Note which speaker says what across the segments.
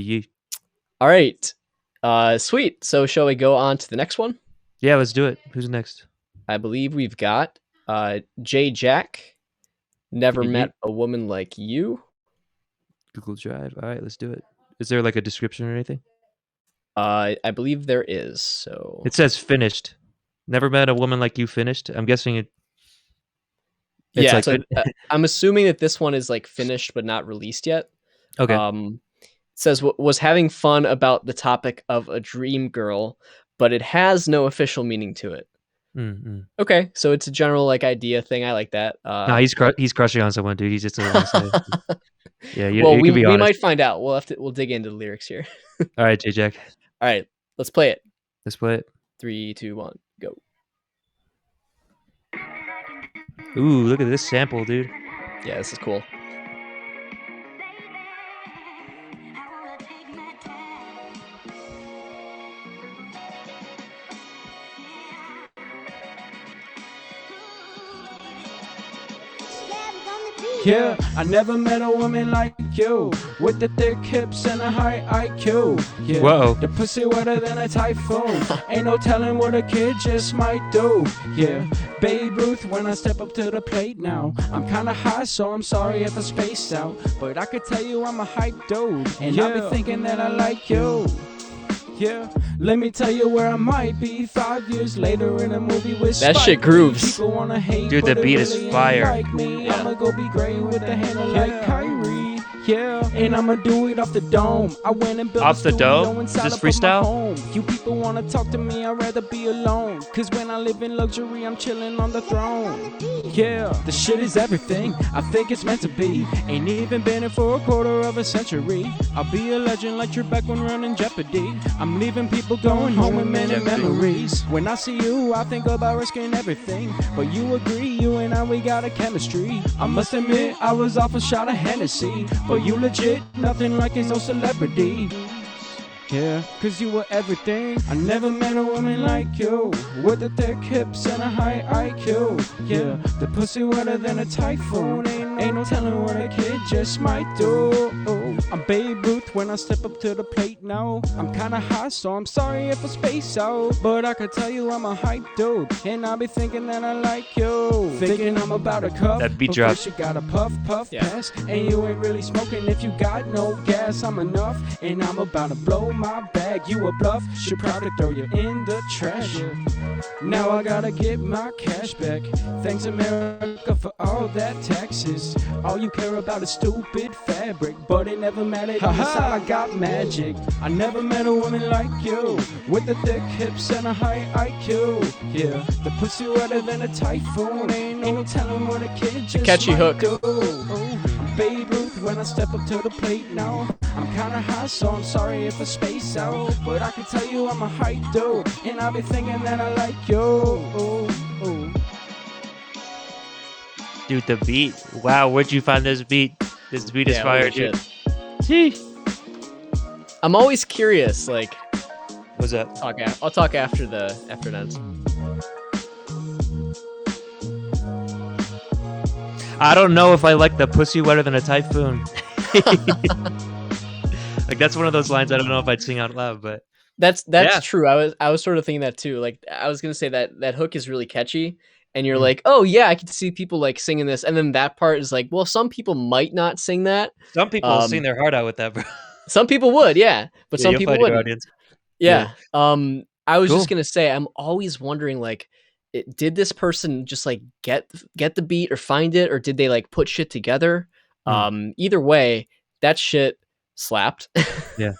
Speaker 1: Yee.
Speaker 2: All right. Sweet. So shall we go on to the next one?
Speaker 1: Yeah, let's do it. Who's next?
Speaker 2: I believe we've got J Jack. Never
Speaker 1: Yeet.
Speaker 2: met a woman like you.
Speaker 1: Google Drive. All right, let's do it. Is there like a description or anything?
Speaker 2: I believe there is. So
Speaker 1: It says finished. Never met a woman like you finished. I'm guessing it's
Speaker 2: yeah.
Speaker 1: like
Speaker 2: So I'm assuming that this one is like finished but not released yet.
Speaker 1: okay.
Speaker 2: It says was having fun about the topic of a dream girl, but it has no official meaning to it.
Speaker 1: Mm-hmm.
Speaker 2: Okay, so it's a general like idea thing. I like that.
Speaker 1: No, he's crushing on someone, dude. He's just doesn't want to say. Yeah,
Speaker 2: well,
Speaker 1: you can be
Speaker 2: we
Speaker 1: honest.
Speaker 2: might find out. We'll dig into the lyrics here.
Speaker 1: All right, J Jack.
Speaker 2: All right, let's play it.
Speaker 1: Let's play it.
Speaker 2: 3, 2, 1, go.
Speaker 1: Ooh, look at this sample, dude.
Speaker 2: Yeah, this is cool.
Speaker 3: Yeah, I never met a woman like you, with the thick hips and a high IQ. Yeah,
Speaker 1: Whoa.
Speaker 3: the pussy wetter than a typhoon. Ain't no telling what a kid just might do. Yeah, Babe Ruth when I step up to the plate now. I'm kinda high, so I'm sorry if I spaced out, but I could tell you I'm a hype dude, and I'll be thinking that I like you. Yeah, let me tell you where I might be 5 years later in a movie with
Speaker 2: That
Speaker 3: Spike
Speaker 2: shit
Speaker 3: Lee.
Speaker 2: grooves.
Speaker 3: People wanna hate,
Speaker 1: Dude, the
Speaker 3: but it
Speaker 1: beat is
Speaker 3: really ain't
Speaker 1: fire.
Speaker 3: like me.
Speaker 2: Yeah.
Speaker 3: I'ma go be great with the handle like Kyrie. Yeah, and I'ma do it off the dome. I went and built
Speaker 1: Off
Speaker 3: a
Speaker 1: the
Speaker 3: studio
Speaker 1: dome?
Speaker 3: inside
Speaker 1: Is this
Speaker 3: of my
Speaker 1: freestyle?
Speaker 3: home. You people wanna talk to me, I'd rather be alone. Cause when I live in luxury, I'm chilling on the throne. Yeah, the shit is everything. I think it's meant to be. Ain't even been in for a quarter of a century. I'll be a legend like Trebek when running Jeopardy. I'm leaving people going home with many memories. When I see you, I think about risking everything. But you agree, you and I, we got a chemistry. I must admit, I was off a shot of Hennessy. But you legit, nothing like it's no celebrity. Yeah, cause you were everything. I never met a woman like you, with the thick hips and a high IQ. Yeah, the pussy wetter than a typhoon. Ain't no telling what a kid just might do. I'm Babe Ruth when I step up to the plate now. I'm kinda high, so I'm sorry if I space out, but I could tell you I'm a hype dude, and I'll be thinking that I like you. Thinking I'm about a cup,
Speaker 1: That beat
Speaker 3: but
Speaker 1: drop.
Speaker 3: first you gotta puff,
Speaker 2: Yeah.
Speaker 3: pass, and you ain't really smoking if you got no gas. I'm enough, and I'm about to blow my bag. You a bluff, should probably throw you in the trash. Now I gotta get my cash back. Thanks America for all that taxes. All you care about is stupid fabric, but it never mattered. Inside I got magic. I never met a woman like you, with the thick hips and a high IQ. Yeah, the pussy wetter than a typhoon. Ain't no telling what a kid just
Speaker 2: catchy
Speaker 3: might
Speaker 2: hook.
Speaker 3: do. I'm Babe Ruth when I step up to the plate now. I'm kinda high, so I'm sorry if I space out, but I can tell you I'm a hype dude, and I'll be thinking that I like you.
Speaker 1: Dude, the beat. Wow, where'd you find this beat? This beat is
Speaker 2: Yeah,
Speaker 1: fire,
Speaker 2: holy
Speaker 1: dude.
Speaker 2: shit. I'm always curious. Like,
Speaker 1: What's that?
Speaker 2: I'll talk after it ends.
Speaker 1: I don't know if I like the pussy wetter than a typhoon. Like that's one of those lines I don't know if I'd sing out loud, but
Speaker 2: That's
Speaker 1: Yeah.
Speaker 2: true. I was sort of thinking that too. Like I was gonna say that hook is really catchy, and you're
Speaker 1: Mm.
Speaker 2: like, oh yeah, I could see people like singing this, and then that part is like, well, some people might not sing that.
Speaker 1: some people sing their heart out with that, bro.
Speaker 2: Some people would, yeah, but
Speaker 1: Yeah,
Speaker 2: some
Speaker 1: you'll
Speaker 2: people
Speaker 1: find your
Speaker 2: wouldn't.
Speaker 1: audience.
Speaker 2: Yeah. I was
Speaker 1: Cool.
Speaker 2: just gonna say, I'm always wondering, like, did this person just like get the beat or find it, or did they like put shit together? Either way, that shit slapped.
Speaker 1: Yeah.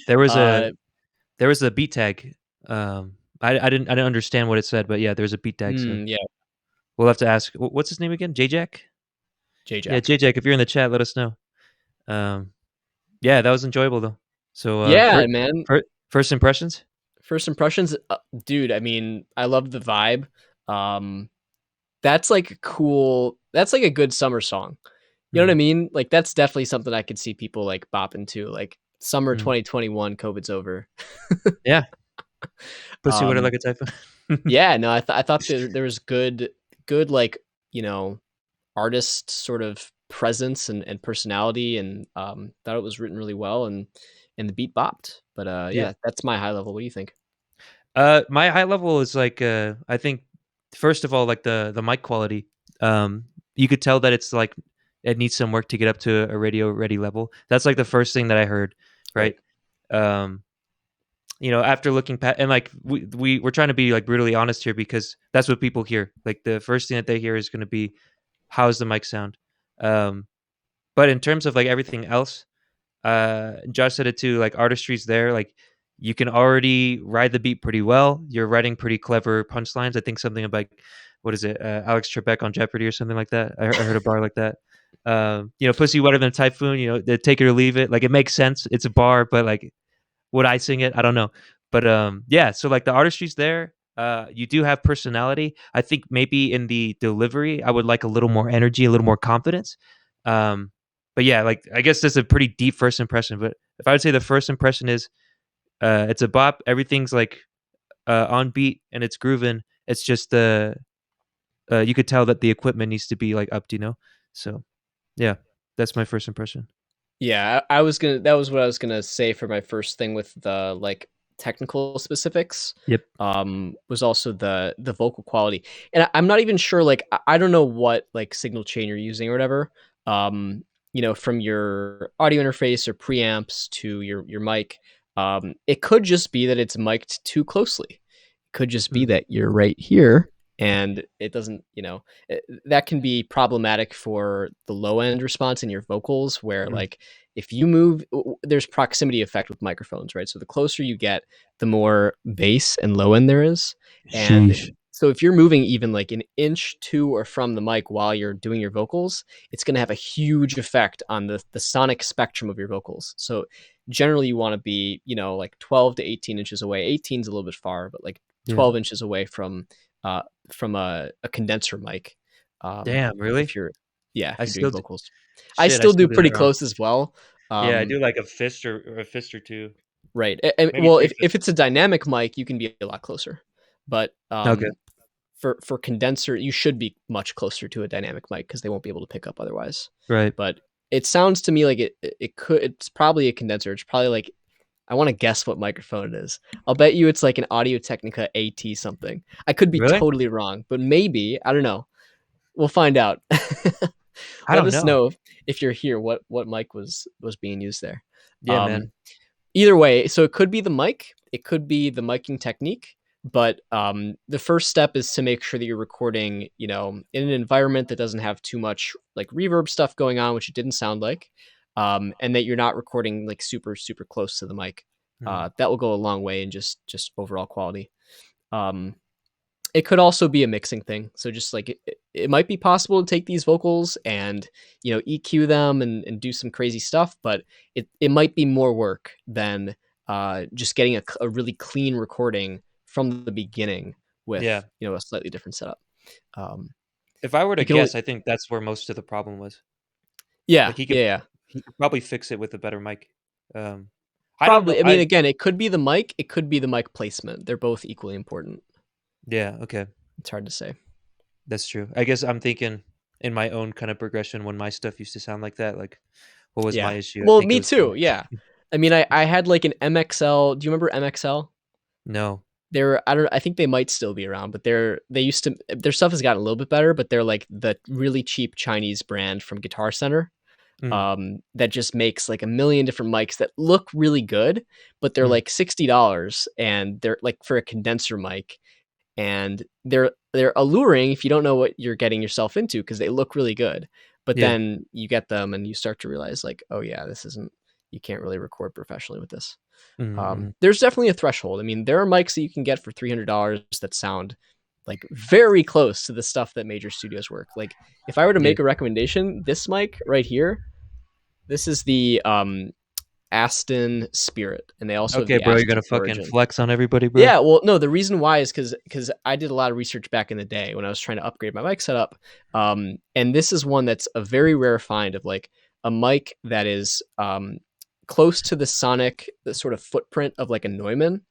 Speaker 1: There was
Speaker 2: Uh,
Speaker 1: a beat tag. I didn't understand what it said, but yeah, there's a beat tag. So
Speaker 2: yeah,
Speaker 1: we'll have to ask. What's his name again? J Jack.
Speaker 2: J
Speaker 1: Yeah,
Speaker 2: Jack.
Speaker 1: J Jack. If you're in the chat, let us know. Yeah, that was enjoyable though. So
Speaker 2: Yeah, man.
Speaker 1: first impressions.
Speaker 2: First impressions, dude. I mean, I love the vibe. That's like cool. That's like a good summer song. You know what I mean? Like that's definitely something I could see people like bopping to. Like summer
Speaker 1: Mm.
Speaker 2: 2021, COVID's over.
Speaker 1: Yeah. Pussy wetter
Speaker 2: Um,
Speaker 1: like a typhoon.
Speaker 2: Yeah, no, I thought there was good like, you know, artist sort of presence and personality, and thought it was written really well, and the beat bopped. But
Speaker 1: Yeah.
Speaker 2: yeah, that's my high level. What do you think?
Speaker 1: My high level is like I think first of all like the mic quality. You could tell that it's like it needs some work to get up to a radio ready level. That's like the first thing that I heard, right? Um, after looking and like we're trying to be like brutally honest here because that's what people hear. Like the first thing that they hear is going to be how's the mic sound. Um, but in terms of like everything else, Josh said it too. Like artistry's there. Like you can already ride the beat pretty well. You're writing pretty clever punchlines. I think something about what is it, Alex Trebek on Jeopardy or something like that. I heard a bar like that. Pussy wetter than a typhoon. The take it or leave it. Like it makes sense. It's a bar, but like would I sing it? I don't know. But yeah. So like the artistry's there. You do have personality. I think maybe in the delivery, I would like a little more energy, a little more confidence. But yeah, like I guess that's a pretty deep first impression. But if I would say the first impression is it's a bop, everything's like on beat and it's grooving. It's just you could tell that the equipment needs to be like upped. So yeah, that's my first impression.
Speaker 2: Yeah, I was gonna. That was what I was gonna say for my first thing with the like technical specifics.
Speaker 1: Yep.
Speaker 2: Was also the vocal quality, and I'm not even sure. Like, I don't know what like signal chain you're using or whatever. From your audio interface or preamps to your mic. It could just be that it's mic'd too closely. It could just be that you're right here and it doesn't, that can be problematic for the low end response in your vocals where like if you move, there's proximity effect with microphones, right? So the closer you get, the more bass and low end there is. And
Speaker 1: Sheesh.
Speaker 2: so if you're moving even like an inch to or from the mic while you're doing your vocals, it's going to have a huge effect on the sonic spectrum of your vocals. So generally you want to be, like 12 to 18 inches away. 18 is a little bit far, but like 12 inches away from a condenser mic.
Speaker 1: Damn, really?
Speaker 2: If you're doing vocals.
Speaker 1: Shit,
Speaker 2: I still do
Speaker 1: that
Speaker 2: pretty
Speaker 1: wrong.
Speaker 2: close as well.
Speaker 1: Yeah, I do like a fist or two.
Speaker 2: Right.
Speaker 1: Maybe
Speaker 2: Well,
Speaker 1: three
Speaker 2: if it's a dynamic mic, you can be a lot closer. But
Speaker 1: Okay.
Speaker 2: for condenser, you should be much closer to a dynamic mic because they won't be able to pick up otherwise.
Speaker 1: Right.
Speaker 2: But it sounds to me like it's probably a condenser. It's probably like, I want to guess what microphone it is. I'll bet you it's like an Audio Technica AT something. I could be
Speaker 1: Really?
Speaker 2: totally wrong, but maybe, I don't know. We'll find out. Let us know if you're here what mic was being used there.
Speaker 1: Yeah, man.
Speaker 2: Either way, so it could be the mic, it could be the miking technique, but the first step is to make sure that you're recording, in an environment that doesn't have too much like reverb stuff going on, which it didn't sound like, and that you're not recording like super, super close to the mic. That will go a long way in just overall quality. It could also be a mixing thing. So just like it might be possible to take these vocals and, EQ them and do some crazy stuff, but it might be more work than just getting a really clean recording from the beginning with, a slightly different setup.
Speaker 1: If I were to guess, I think that's where most of the problem was.
Speaker 2: Yeah.
Speaker 1: Like he could probably fix it with a better mic.
Speaker 2: Probably. I mean, again, it could be the mic. It could be the mic placement. They're both equally important.
Speaker 1: Yeah. Okay.
Speaker 2: It's hard to say.
Speaker 1: That's true. I guess I'm thinking in my own kind of progression when my stuff used to sound like that. Like, what was my issue?
Speaker 2: Well, me too. Yeah. I mean, I had like an MXL. Do you remember MXL?
Speaker 1: No.
Speaker 2: I think they might still be around, but their stuff has gotten a little bit better, but they're like the really cheap Chinese brand from Guitar Center. That just makes like a million different mics that look really good, but they're like $60 and they're like for a condenser mic. And they're alluring if you don't know what you're getting yourself into because they look really good. But then you get them and you start to realize like, oh yeah, you can't really record professionally with this. There's definitely a threshold. I mean, there are mics that you can get for $300 that sound like very close to the stuff that major studios work. Like if I were to make a recommendation, this mic right here, this is the Aston Spirit, and they also
Speaker 1: okay, bro. You're gonna fucking flex on everybody, bro.
Speaker 2: Yeah, well, no. The reason why is because I did a lot of research back in the day when I was trying to upgrade my mic setup, and this is one that's a very rare find of like a mic that is close to the sort of footprint of like a Neumann,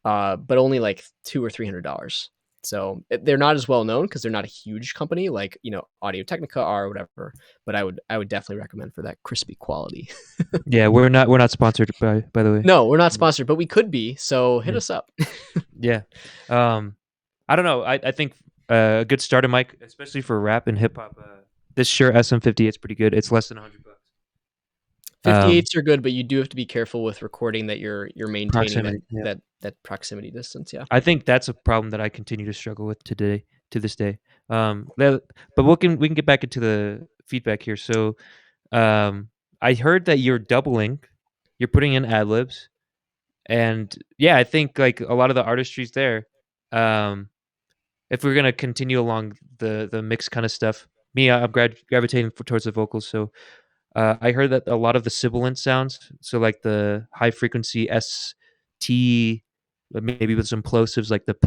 Speaker 2: but only like $200 or $300. They're not as well known because they're not a huge company like Audio Technica are or whatever. But I would definitely recommend for that crispy quality.
Speaker 1: Yeah, we're not sponsored by the way.
Speaker 2: No, we're not sponsored, but we could be. So hit
Speaker 1: Yeah.
Speaker 2: us up.
Speaker 1: Yeah. I don't know. I think a good starter mic, especially for rap and hip hop. This Shure SM58 is pretty good. It's less than $100.
Speaker 2: 58s are good, but you do have to be careful with recording that you're maintaining
Speaker 1: Proximity, yeah.
Speaker 2: that proximity distance. Yeah.
Speaker 1: I think that's a problem that I continue to struggle with to this day. But we can get back into the feedback here. So, I heard that you're doubling, you're putting in ad libs, and yeah, I think like a lot of the artistry's there. If we're gonna continue along the mix kind of stuff, I'm gravitating towards the vocals. So, I heard that a lot of the sibilant sounds, so like the high frequency ST, but maybe with some plosives like the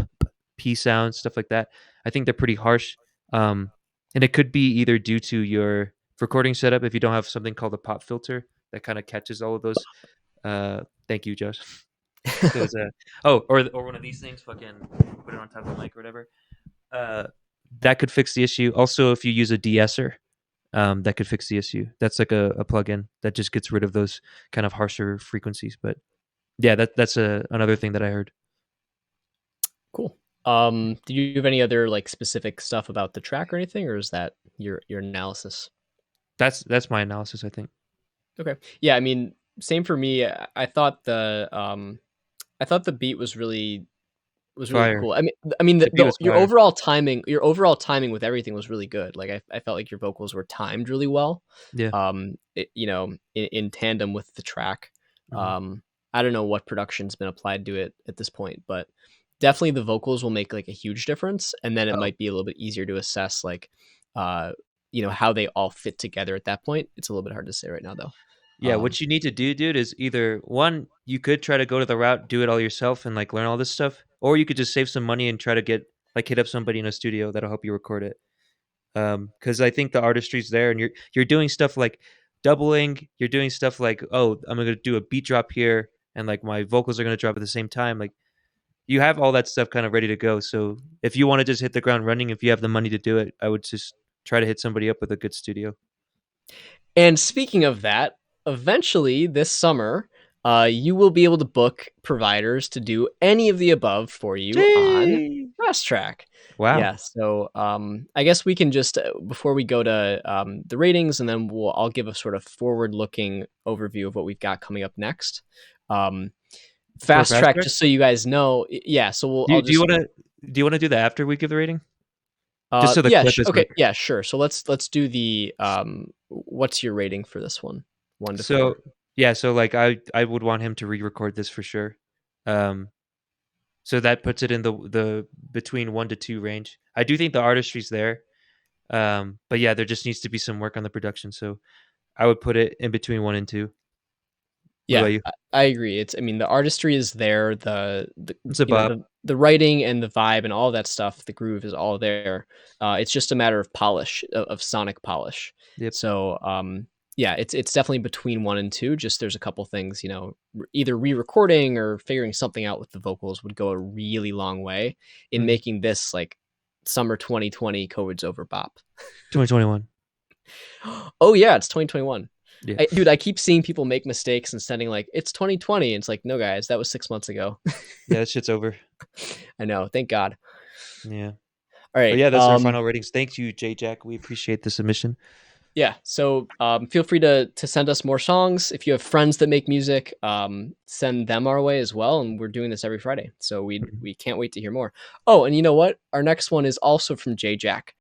Speaker 1: P sounds, stuff like that. I think they're pretty harsh, and it could be either due to your recording setup if you don't have something called a pop filter that kind of catches all of those. Thank you, Josh. Those, or one of these things, fucking put it on top of the mic or whatever. That could fix the issue. Also, if you use a de-esser, that could fix the issue. That's like a plugin that just gets rid of those kind of harsher frequencies. But yeah, that's another thing that I heard.
Speaker 2: Cool. Do you have any other like specific stuff about the track or anything, or is that your analysis?
Speaker 1: That's my analysis, I think.
Speaker 2: Okay. Yeah, I mean, same for me. I thought the beat was really
Speaker 1: Fire.
Speaker 2: cool. I mean
Speaker 1: The beat was
Speaker 2: your
Speaker 1: fire.
Speaker 2: overall timing with everything was really good. Like I felt like your vocals were timed really well.
Speaker 1: Yeah.
Speaker 2: In tandem with the track.
Speaker 1: Mhm.
Speaker 2: I don't know what production's been applied to it at this point, but definitely the vocals will make like a huge difference, and then it
Speaker 1: Oh.
Speaker 2: might be a little bit easier to assess like how they all fit together at that point. It's a little bit hard to say right now though.
Speaker 1: Yeah, what you need to do, dude, is either one, you could try to go to the route, do it all yourself, and like learn all this stuff, or you could just save some money and try to hit up somebody in a studio that'll help you record it. Because I think the artistry's there, and you're doing stuff like doubling. You're doing stuff like, oh, I'm gonna do a beat drop here, and like my vocals are gonna drop at the same time. Like you have all that stuff kind of ready to go. So if you want to just hit the ground running, if you have the money to do it, I would just try to hit somebody up with a good studio.
Speaker 2: And speaking of that, eventually this summer, you will be able to book providers to do any of the above for you on Fast Track.
Speaker 1: Wow.
Speaker 2: Yeah. So I guess we can just before we go to the ratings, and then I'll give a sort of forward-looking overview of what we've got coming up next. Fast Track, just so you guys know. Yeah. So
Speaker 1: Do you want to do that after we give the rating? Just so the
Speaker 2: yeah,
Speaker 1: clip is
Speaker 2: okay,
Speaker 1: like-
Speaker 2: yeah, sure. So let's do the what's your rating for this one? 1 to 4.
Speaker 1: So yeah, so like I would want him to re-record this for sure. So that puts it in the between 1 to 2 range. I do think the artistry's there. But yeah, there just needs to be some work on the production. So I would put it in between 1 and 2. What
Speaker 2: Yeah,
Speaker 1: about you?
Speaker 2: I agree. I mean, the artistry is there. The
Speaker 1: It's a bop.
Speaker 2: the writing and the vibe and all that stuff. The groove is all there. It's just a matter of polish, of sonic polish.
Speaker 1: Yep.
Speaker 2: So yeah, it's definitely between 1 and 2. Just there's a couple things, either re-recording or figuring something out with the vocals would go a really long way in
Speaker 1: Mhm.
Speaker 2: making this like summer 2020 COVID's over bop.
Speaker 1: 2021.
Speaker 2: Oh yeah, it's 2021.
Speaker 1: Yeah.
Speaker 2: Dude, I keep seeing people make mistakes and sending like it's 2020. And it's like, no, guys, that was 6 months ago.
Speaker 1: Yeah, that shit's over.
Speaker 2: I know. Thank God.
Speaker 1: Yeah.
Speaker 2: All right.
Speaker 1: But yeah, that's our final ratings. Thank you, J Jack. We appreciate the submission.
Speaker 2: Yeah. So feel free to send us more songs. If you have friends that make music, send them our way as well. And we're doing this every Friday. So we can't wait to hear more. Oh, and you know what? Our next one is also from J Jack.